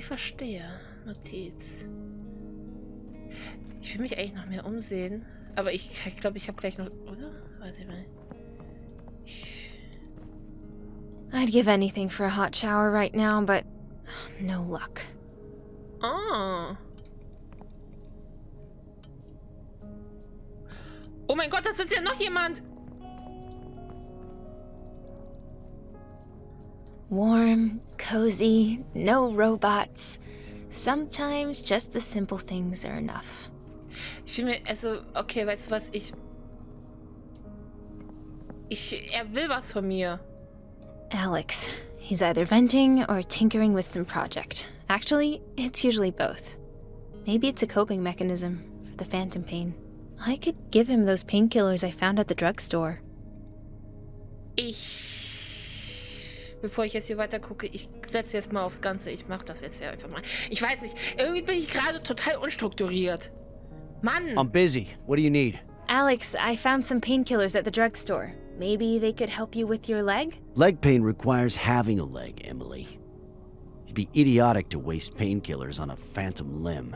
ich verstehe. Notiz. Ich will mich eigentlich noch mehr umsehen. Aber ich glaube, ich habe gleich noch... Oder? Warte mal. I'd give anything for a hot shower right now, but no luck. Oh. Oh mein Gott, das ist ja noch jemand. Warm, cozy, no robots. Sometimes just the simple things are enough. Ich will mir, also, okay, weißt du was, er will was von mir. Alex. He's either venting or tinkering with some project. Actually, it's usually both. Maybe it's a coping mechanism for the phantom pain. I could give him those painkillers I found at the drugstore. Bevor ich jetzt hier weiter gucke, ich setze jetzt mal aufs Ganze. Ich mache das jetzt hier einfach mal. Ich weiß nicht, irgendwie bin ich gerade total unstrukturiert. Mann! I'm busy. What do you need? Alex, I found some painkillers at the drugstore. Maybe they could help you with your leg? Leg pain requires having a leg, Emily. You'd be idiotic to waste painkillers on a phantom limb.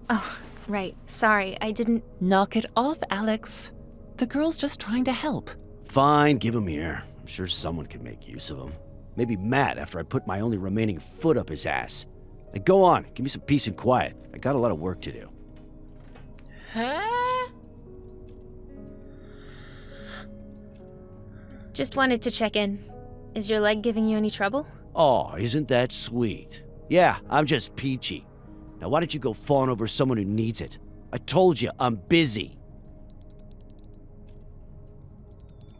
Oh, right. Sorry, I didn't... Knock it off, Alex. The girl's just trying to help. Fine, give him here. I'm sure someone could make use of him. Maybe Matt after I put my only remaining foot up his ass. Now go on, give me some peace and quiet. I got a lot of work to do. Hä? Just wanted to check in. Is your leg giving you any trouble? Oh, isn't that sweet? Yeah, I'm just peachy. Now why don't you go fawn over someone who needs it? I told you, I'm busy.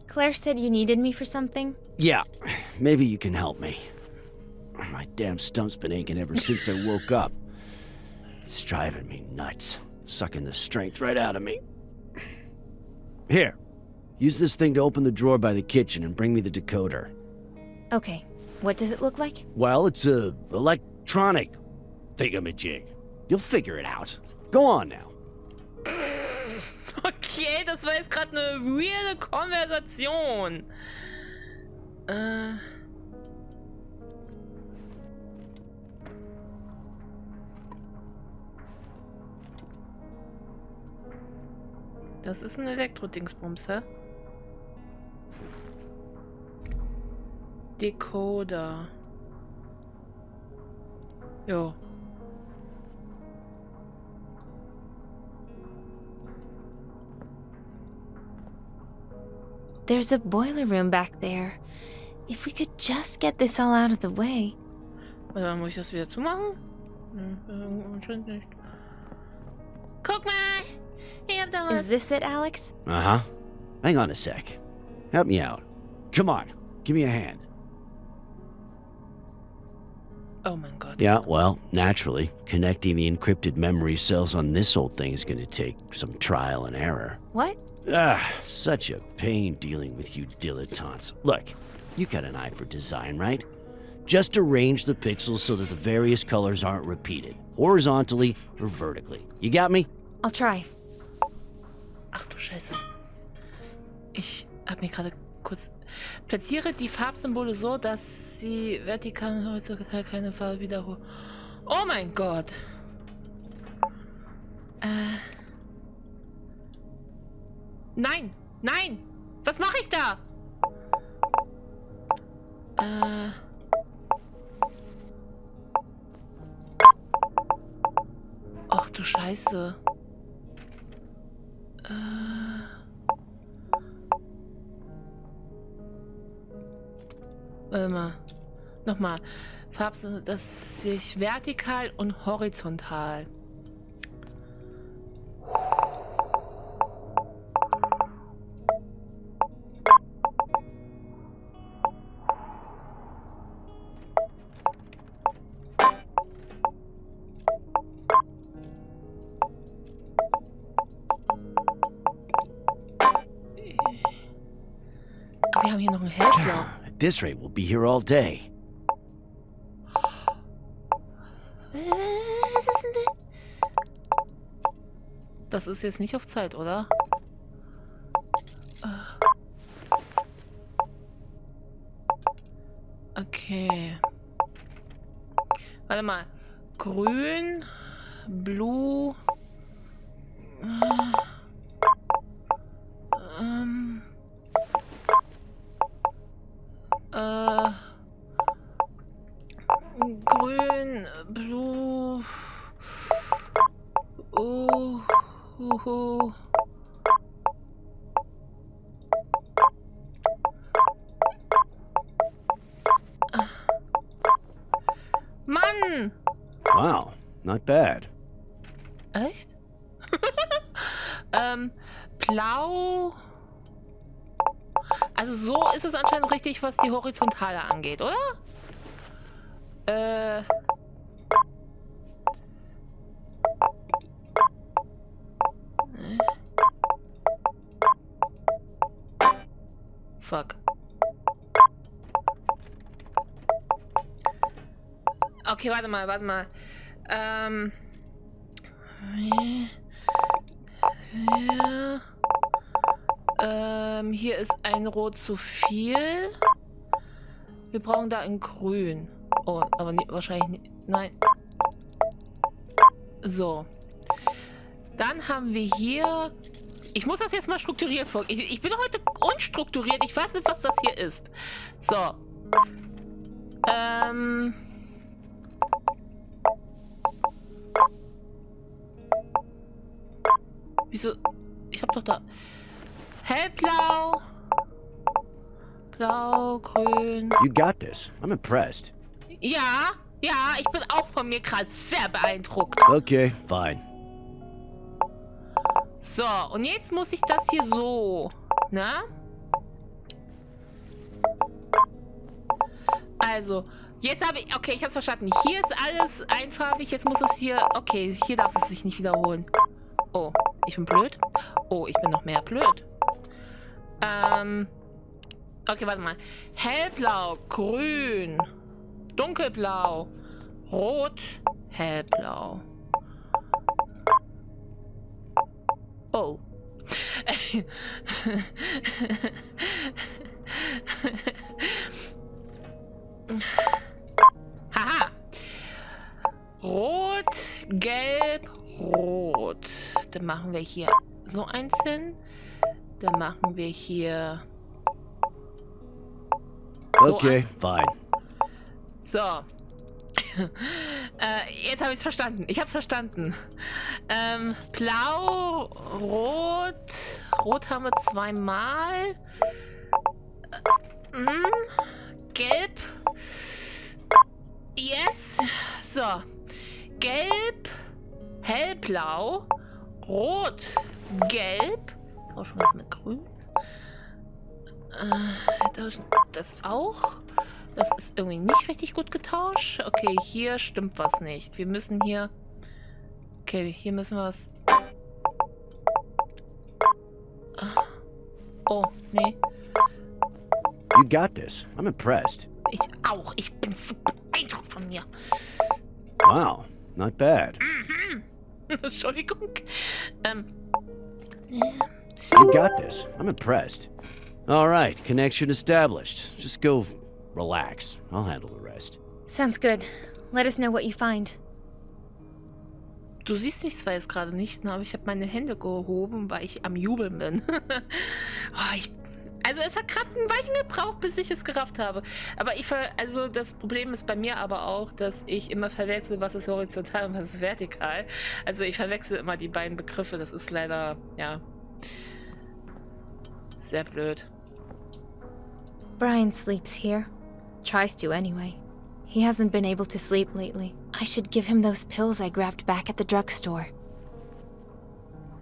Claire said you needed me for something? Yeah, maybe you can help me. My damn stump's been aching ever since I woke up. It's driving me nuts, sucking the strength right out of me. Here, use this thing to open the drawer by the kitchen and bring me the decoder. Okay. What does it look like? Well, it's a electronic thingamajig. You'll figure it out. Go on now. Okay, das war jetzt gerade eine weirde Konversation. Das ist ein Elektro-Dingsbums, hä? Decoder. Jo. There's a boiler room back there. If we could just get this all out of the way. Warte mal, muss ich das wieder zumachen? Anscheinend nicht. Guck mal! Ich hab da was. Is this it, Alex? Uh-huh. Hang on a sec. Help me out. Come on, give me a hand. Oh mein Gott. Yeah, well, naturally, connecting the encrypted memory cells on this old thing is gonna take some trial and error. What? Such a pain dealing with you dilettantes. Look, you got an eye for design, right? Just arrange the pixels so that the various colors aren't repeated, horizontally or vertically. You got me? I'll try. Ach du Scheiße. Ich hab mich gerade kurz... Platziere die Farbsymbole so, dass sie vertikal und horizontal keine Farbe wiederholen. Oh mein Gott. Nein! Nein! Was mache ich da? Ach du Scheiße. Warte mal. Nochmal. Farbe, das sich vertikal und horizontal. Wir haben hier noch einen Helflauf. At this rate, we'll be here all day. Was ist denn das? Das ist jetzt nicht auf Zeit, oder? Okay. Warte mal. grün, blue, grün, blue, Mann! Wow, not bad. Echt? Blau. Also so ist es anscheinend richtig, was die Horizontale angeht, oder? Fuck. Okay, warte mal. Hier ist ein Rot zu viel. Wir brauchen da ein Grün. Oh, aber wahrscheinlich nicht. Nein. So. Dann haben wir hier... Ich muss das jetzt mal strukturiert vor. Ich bin heute unstrukturiert. Ich weiß nicht, was das hier ist. So. Wieso? Ich hab doch da... Hellblau. Blau, grün. You got this. I'm impressed. Ja, ich bin auch von mir gerade sehr beeindruckt. Okay, fine. So, und jetzt muss ich das hier so, ne? Also, jetzt habe ich, okay, ich hab's verstanden. Hier ist alles einfarbig, jetzt muss es hier, okay, hier darf es sich nicht wiederholen. Oh, ich bin blöd. Oh, ich bin noch mehr blöd. Okay, warte mal. Hellblau, grün, dunkelblau, rot, hellblau. Oh. Haha. Rot, gelb, rot. Dann machen wir hier so eins hin. Dann machen wir hier so Okay, fine. So. Jetzt habe ich es verstanden. Ich habe es verstanden. Blau, Rot. Rot haben wir zweimal. Gelb. Yes. So. Gelb, hellblau, rot, gelb. Tauschen wir es mit grün. Tauschen das auch. Das ist irgendwie nicht richtig gut getauscht. Okay, hier stimmt was nicht. Wir müssen hier... Okay, hier müssen wir was... Oh, nee. You got this. I'm impressed. Ich auch. Ich bin so beeindruckt von mir. Wow, not bad. Entschuldigung. You got this. I'm impressed. All right, connection established. Just go relax. I'll handle the rest. Sounds good. Let us know what you find. Du siehst mich zwar jetzt gerade nicht, ne, aber ich habe meine Hände gehoben, weil ich am Jubeln bin. Also es hat gerade ein Weilchen gebraucht, bis ich es gerafft habe. Aber also das Problem ist bei mir aber auch, dass ich immer verwechsel, was ist horizontal und was ist vertikal. Also ich verwechsel immer die beiden Begriffe. Das ist leider, ja, sehr blöd. Brian sleeps here. Tries to anyway. He hasn't been able to sleep lately. I should give him those pills I grabbed back at the drugstore.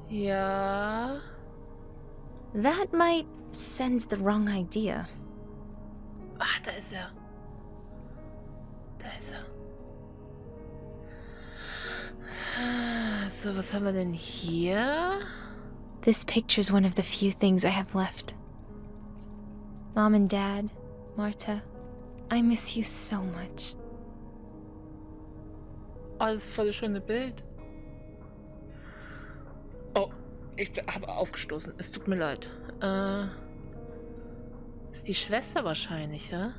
Ja. That might send the wrong idea. Ah, da ist er. Da ist er. So, was haben wir denn hier? This picture's one of the few things I have left. Mom and Dad, Marta, I miss you so much. Oh, das ist voll das schöne Bild. Oh, ich habe aufgestoßen. Es tut mir leid. Ist die Schwester wahrscheinlich, ja?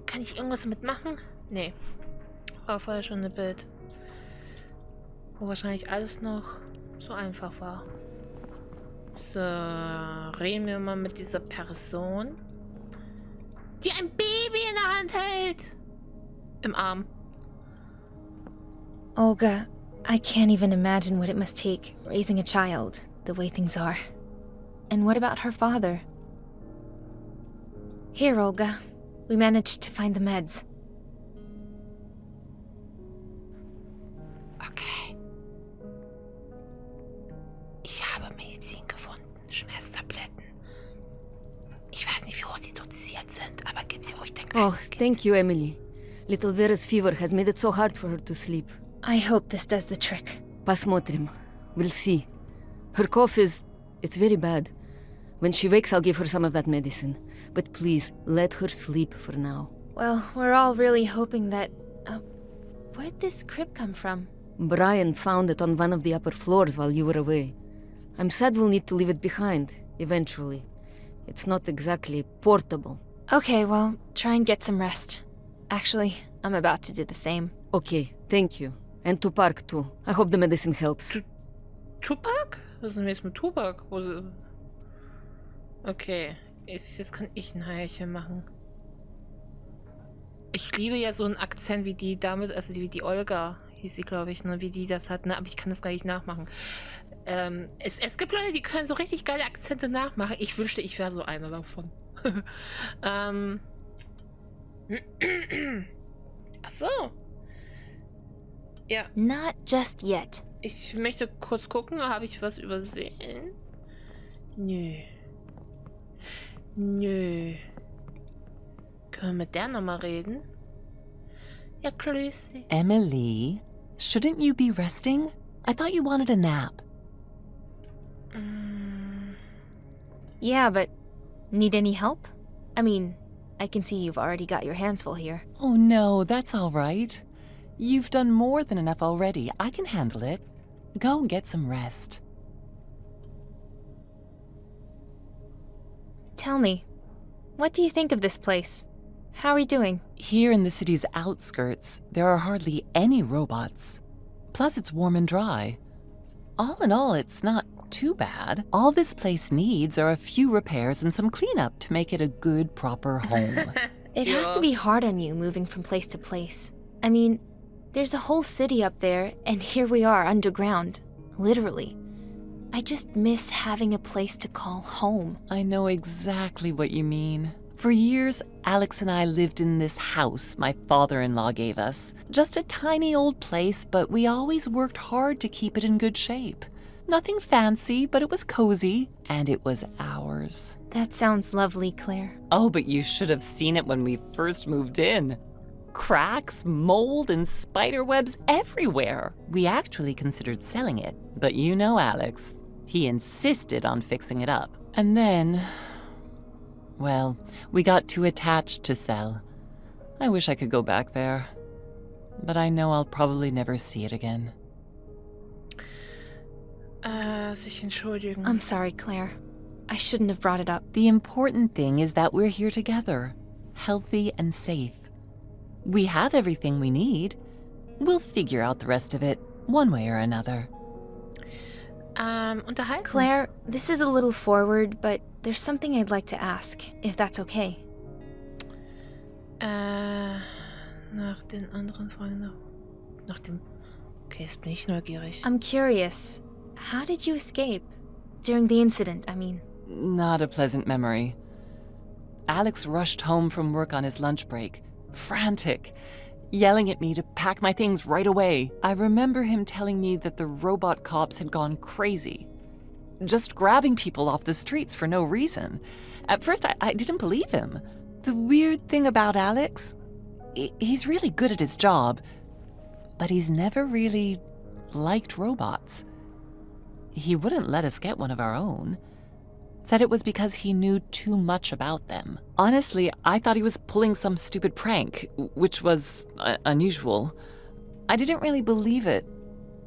Kann ich irgendwas mitmachen? Nee. war vorher schon ein Bild, wo wahrscheinlich alles noch so einfach war. So, reden wir mal mit dieser Person, die ein Baby in der Hand hält. Im Arm. Olga, I can't even imagine what it must take raising a child the way things are. And what about her father? Here, Olga. We managed to find the meds. Okay. Ich habe Medizin gefunden. Schmerztabletten. Ich weiß nicht, wie hoch sie dosiert sind, aber gib sie ruhig dein Oh, kleines Kind. thank you, Emily. Little Vera's fever has made it so hard for her to sleep. I hope this does the trick. Pasmotrim. We'll see. Her cough it's very bad. When she wakes, I'll give her some of that medicine. But please, let her sleep for now. Well, we're all really hoping that... where'd this crib come from? Brian found it on one of the upper floors while you were away. I'm sad we'll need to leave it behind, eventually. It's not exactly portable. Okay, well, try and get some rest. Actually, I'm about to do the same. Okay, thank you. And to Park, too. I hope the medicine helps. Tupac? Was ist denn jetzt mit Tupac? Okay, jetzt kann ich ein Heilchen machen. Ich liebe ja so einen Akzent wie die damit, also wie die Olga hieß sie, glaube ich, ne, wie die das hat, ne, aber ich kann das gar nicht nachmachen. Es gibt Leute, die können so richtig geile Akzente nachmachen. Ich wünschte, ich wäre so einer davon. Ach so. Ja, Not just yet. ich möchte kurz gucken, habe ich was übersehen? Nö. Nö. Können wir mit der nochmal reden? Ja, Klößi. Emily, shouldn't you be resting? I thought you wanted a nap. Yeah, but need any help? I mean, I can see you've already got your hands full here. Oh no, that's all right. You've done more than enough already. I can handle it. Go get some rest. Tell me, what do you think of this place? How are we doing? Here in the city's outskirts, there are hardly any robots. Plus, it's warm and dry. All in all, it's not too bad. All this place needs are a few repairs and some cleanup to make it a good, proper home. It has to be hard on you moving from place to place. I mean, there's a whole city up there, and here we are underground. Literally. I just miss having a place to call home. I know exactly what you mean. For years, Alex and I lived in this house my father-in-law gave us. Just a tiny old place, but we always worked hard to keep it in good shape. Nothing fancy, but it was cozy, and it was ours. That sounds lovely, Claire. Oh, but you should have seen it when we first moved in. Cracks, mold, and spider webs everywhere. We actually considered selling it, but you know Alex. He insisted on fixing it up. And then, well, we got too attached to sell. I wish I could go back there, but I know I'll probably never see it again. Sich entschuldigen. I'm sorry, Claire. I shouldn't have brought it up. The important thing is that we're here together, healthy and safe. We have everything we need. We'll figure out the rest of it, one way or another. Unterhalten. Claire, this is a little forward, but there's something I'd like to ask, if that's okay. Nach den anderen Freunden. Nach dem. Okay, jetzt bin ich neugierig. I'm curious. How did you escape? During the incident, I mean. Not a pleasant memory. Alex rushed home from work on his lunch break, frantic, yelling at me to pack my things right away. I remember him telling me that the robot cops had gone crazy, just grabbing people off the streets for no reason. At first, I didn't believe him. The weird thing about Alex, he's really good at his job, but he's never really liked robots. He wouldn't let us get one of our own. Said it was because he knew too much about them. Honestly, I thought he was pulling some stupid prank, which was unusual. I didn't really believe it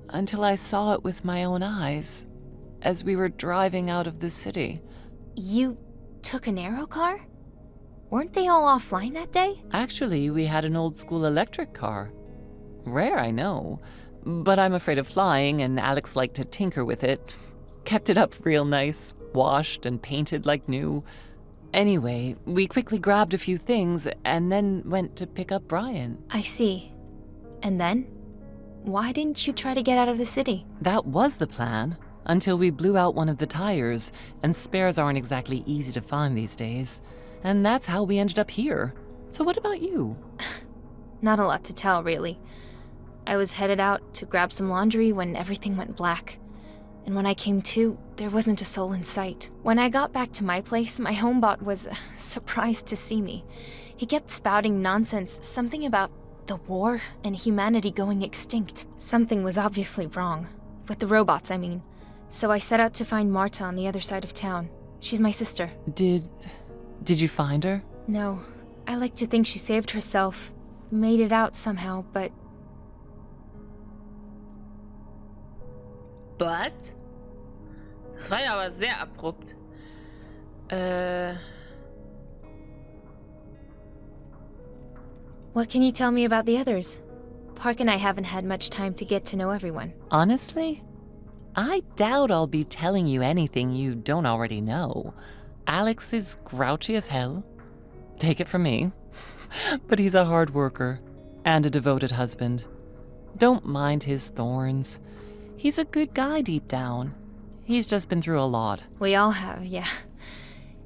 until I saw it with my own eyes as we were driving out of the city. You took an aero car? Weren't they all offline that day? Actually, we had an old school electric car. Rare, I know. But I'm afraid of flying, and Alex liked to tinker with it. Kept it up real nice, washed and painted like new. Anyway, we quickly grabbed a few things and then went to pick up Brian. I see. And then? Why didn't you try to get out of the city? That was the plan, until we blew out one of the tires, and spares aren't exactly easy to find these days. And that's how we ended up here. So what about you? Not a lot to tell, really. I was headed out to grab some laundry when everything went black. And when I came to, there wasn't a soul in sight. When I got back to my place, my homebot was surprised to see me. He kept spouting nonsense, something about the war and humanity going extinct. Something was obviously wrong. With the robots, I mean. So I set out to find Marta on the other side of town. She's my sister. Did you find her? No. I like to think she saved herself, made it out somehow, but... But? Das war ja aber sehr abrupt. What can you tell me about the others? Park and I haven't had much time to get to know everyone. Honestly, I doubt I'll be telling you anything you don't already know. Alex is grouchy as hell. Take it from me. But he's a hard worker and a devoted husband. Don't mind his thorns. He's a good guy deep down. He's just been through a lot. We all have, yeah.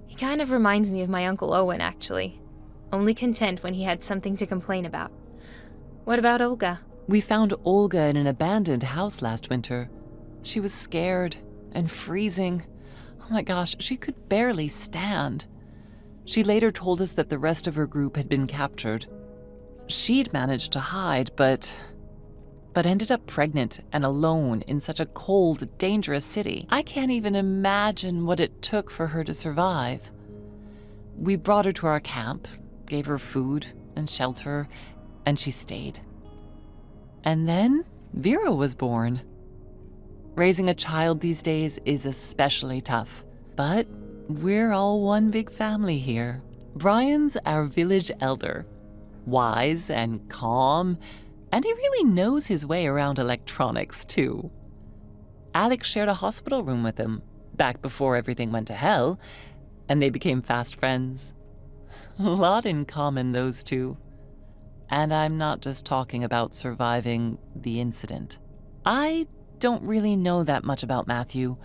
He kind of reminds me of my Uncle Owen, actually. Only content when he had something to complain about. What about Olga? We found Olga in an abandoned house last winter. She was scared and freezing. Oh my gosh, she could barely stand. She later told us that the rest of her group had been captured. She'd managed to hide, but ended up pregnant and alone in such a cold, dangerous city. I can't even imagine what it took for her to survive. We brought her to our camp, gave her food and shelter, and she stayed. And then Vera was born. Raising a child these days is especially tough, but we're all one big family here. Brian's our village elder, wise and calm, and he really knows his way around electronics, too. Alex shared a hospital room with him, back before everything went to hell, and they became fast friends. A lot in common, those two. And I'm not just talking about surviving the incident. I don't really know that much about Matthew.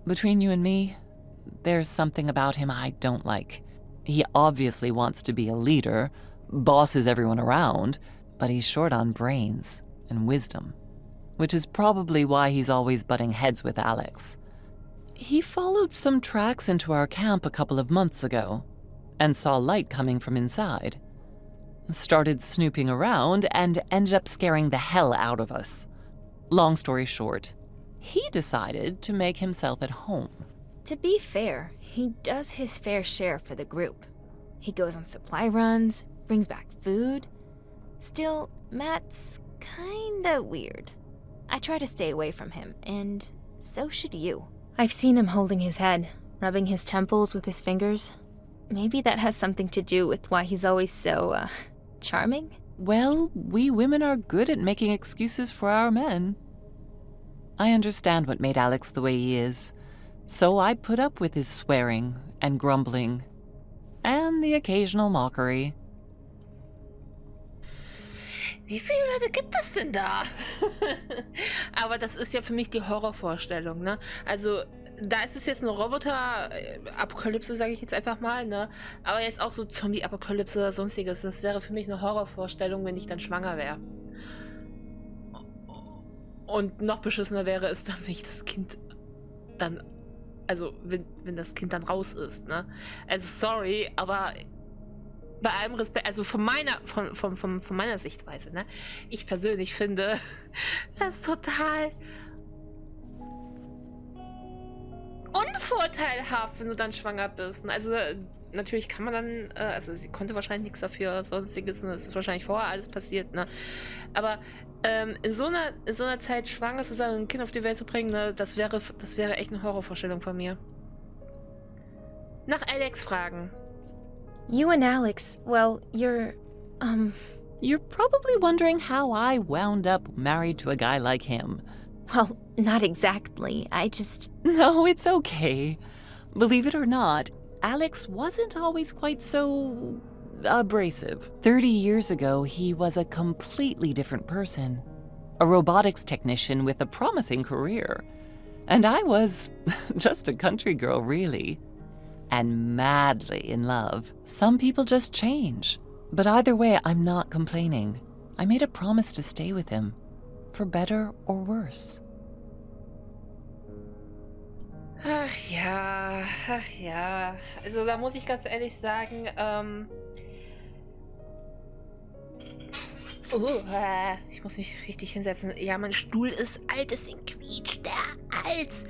Between you and me, there's something about him I don't like. He obviously wants to be a leader, bosses everyone around, but he's short on brains and wisdom, which is probably why he's always butting heads with Alex. He followed some tracks into our camp a couple of months ago and saw light coming from inside. Started snooping around and ended up scaring the hell out of us. Long story short, he decided to make himself at home. To be fair, he does his fair share for the group. He goes on supply runs, brings back food. Still, Matt's kinda weird. I try to stay away from him, and so should you. I've seen him holding his head, rubbing his temples with his fingers. Maybe that has something to do with why he's always so, charming? Well, we women are good at making excuses for our men. I understand what made Alex the way he is, so I put up with his swearing and grumbling, and the occasional mockery. Wie viele Leute gibt es denn da? Aber das ist ja für mich die Horrorvorstellung, ne? Also, da ist es jetzt eine Roboter-Apokalypse, sage ich jetzt einfach mal, ne? Aber jetzt auch so Zombie-Apokalypse oder sonstiges. Das wäre für mich eine Horrorvorstellung, wenn ich dann schwanger wäre. Und noch beschissener wäre es dann, wenn ich das Kind dann... Also, wenn das Kind dann raus ist, ne? Also, sorry, aber... Bei allem Respekt, also von meiner Sichtweise, ne? Ich persönlich finde, das ist total unvorteilhaft, wenn du dann schwanger bist. Also natürlich kann man dann, also sie konnte wahrscheinlich nichts dafür, sonstiges, das ist wahrscheinlich vorher alles passiert, ne? Aber in so einer Zeit schwanger zu sein und ein Kind auf die Welt zu bringen, ne, das wäre echt eine Horrorvorstellung von mir. Nach Alex fragen. You and Alex, well, you're, You're probably wondering how I wound up married to a guy like him. Well, not exactly. I just. No, it's okay. Believe it or not, Alex wasn't always quite so abrasive. 30 years ago, he was a completely different person. A robotics technician with a promising career. And I was just a country girl, really. And madly in love. Some people just change. But either way, I'm not complaining. I made a promise to stay with him. For better or worse. Ach ja, ach ja. Also da muss ich ganz ehrlich sagen, ich muss mich richtig hinsetzen. Ja, mein Stuhl ist alt, deswegen quietscht der Hals.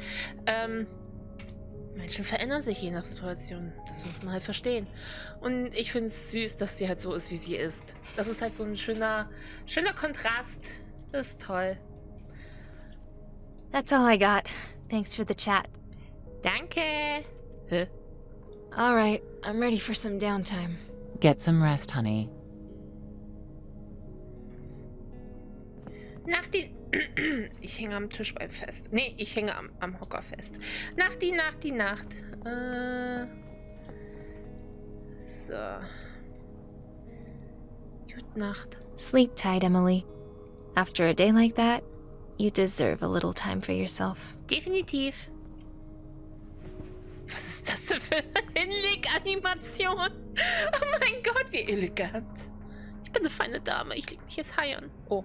Menschen verändern sich je nach Situation. Das muss man halt verstehen. Und ich finde es süß, dass sie halt so ist, wie sie ist. Das ist halt so ein schöner Kontrast. Das ist toll. That's all I got. Thanks for the chat. Danke. Hä? Alright, I'm ready for some downtime. Get some rest, honey. Nachti. Ich hänge am Tischbein fest. Nee, ich hänge am Hocker fest. Nachti, Nacht. So. Gute Nacht. Sleep tight, Emily. After a day like that, you deserve a little time for yourself. Definitiv. Was ist das denn für eine Hinleg-Animation? Oh mein Gott, wie elegant. Ich bin eine feine Dame. Ich leg mich jetzt heiern. Oh.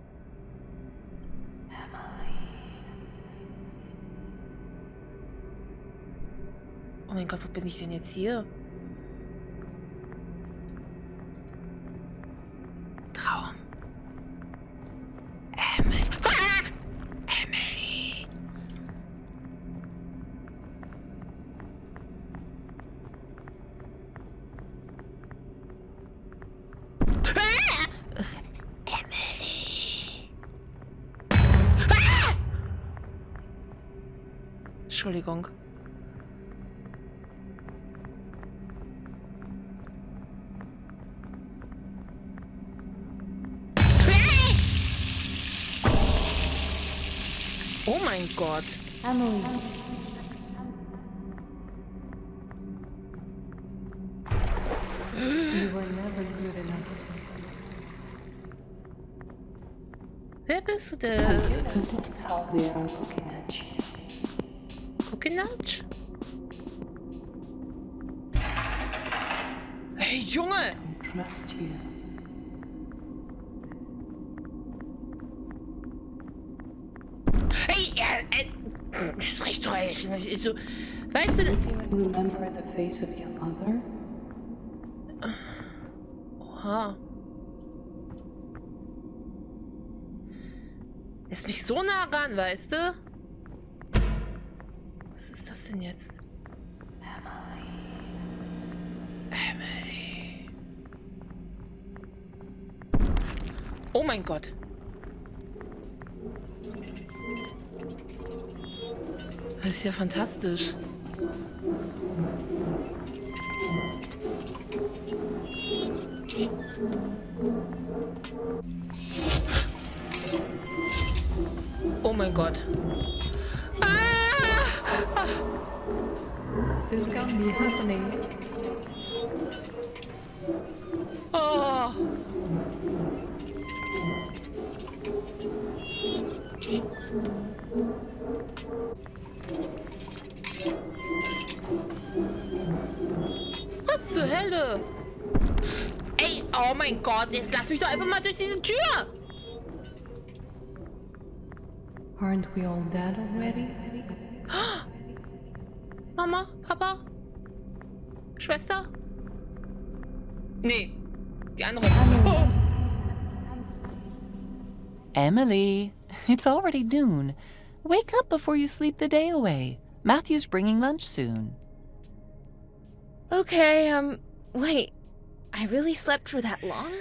Oh mein Gott, wo bin ich denn jetzt hier? Traum. Emily. Ah! Emily. Ah! Emily. Ah! Entschuldigung. Oh mein Gott. Emily. You were never good enough. Wer bist du denn? You noticed how they are looking at you. Cookinatch? Hey Junge! Trust you. Hey, ist recht reich. So, weißt du, Remember the face of your mother? oha. Ist mich so nah ran, weißt du? Was ist das denn jetzt? Emily. Oh mein Gott. Das ist ja fantastisch. Oh mein Gott. Ah! This can't be happening. Oh. Was zur Hölle? Ey, oh mein Gott, jetzt lass mich doch einfach mal durch diese Tür. Aren't we all dead already? Mama, Papa, Schwester? Nee, die andere. Oh. Emily, it's already noon. Wake up before you sleep the day away. Matthew's bringing lunch soon. Okay, wait. I really slept for that long?